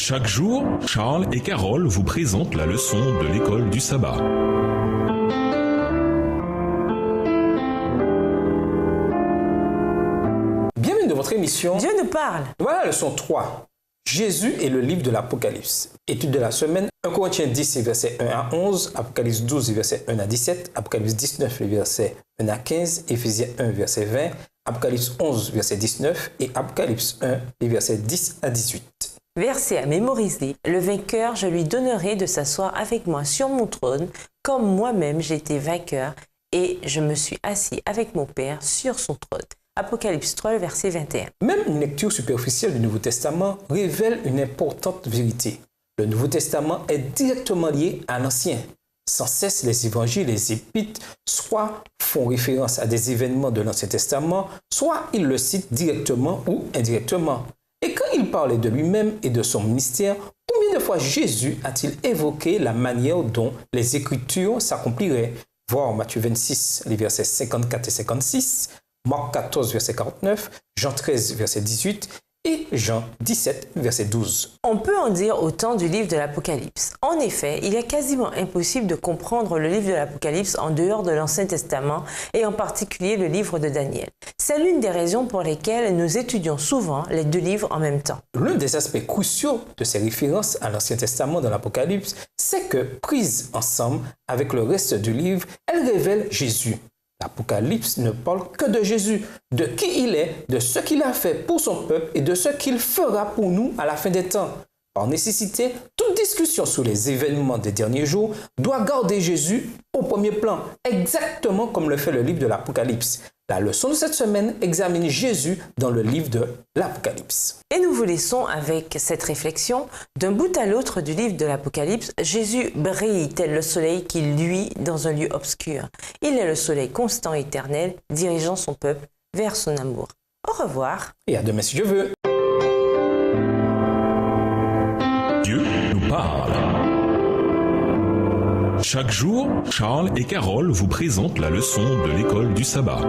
Chaque jour, Charles et Carole vous présentent la leçon de l'école du sabbat. Bienvenue dans votre émission. Dieu nous parle. Voilà la leçon 3. Jésus et le livre de l'Apocalypse. Étude de la semaine, 1 Corinthiens 10, versets 1 à 11, Apocalypse 12, versets 1 à 17, Apocalypse 19, versets 1 à 15, Éphésiens 1, verset 20, Apocalypse 11, verset 19 et Apocalypse 1, versets 10 à 18. Verset à mémoriser. Le vainqueur, je lui donnerai de s'asseoir avec moi sur mon trône, comme moi-même j'ai été vainqueur, et je me suis assis avec mon Père sur son trône. Apocalypse 3, verset 21. Même une lecture superficielle du Nouveau Testament révèle une importante vérité. Le Nouveau Testament est directement lié à l'Ancien. Sans cesse, les évangiles et les épîtres soit font référence à des événements de l'Ancien Testament, soit ils le citent directement ou indirectement. Et quand il parlait de lui-même et de son ministère, combien de fois Jésus a-t-il évoqué la manière dont les Écritures s'accompliraient? Voir Matthieu 26, les versets 54 et 56, Marc 14, verset 49, Jean 13, verset 18 et Jean 17, verset 12. On peut en dire autant du livre de l'Apocalypse. En effet, il est quasiment impossible de comprendre le livre de l'Apocalypse en dehors de l'Ancien Testament et en particulier le livre de Daniel. C'est l'une des raisons pour lesquelles nous étudions souvent les deux livres en même temps. L'un des aspects cruciaux de ces références à l'Ancien Testament dans l'Apocalypse, c'est que, prises ensemble avec le reste du livre, elles révèlent Jésus. L'Apocalypse ne parle que de Jésus, de qui il est, de ce qu'il a fait pour son peuple et de ce qu'il fera pour nous à la fin des temps. Par nécessité, toute discussion sur les événements des derniers jours doit garder Jésus au premier plan, exactement comme le fait le livre de l'Apocalypse. La leçon de cette semaine examine Jésus dans le livre de l'Apocalypse. Et nous vous laissons avec cette réflexion. D'un bout à l'autre du livre de l'Apocalypse, Jésus brille tel le soleil qui luit dans un lieu obscur. Il est le soleil constant et éternel, dirigeant son peuple vers son amour. Au revoir. Et à demain si Dieu veut. Dieu nous parle. Chaque jour, Charles et Carole vous présentent la leçon de l'école du sabbat.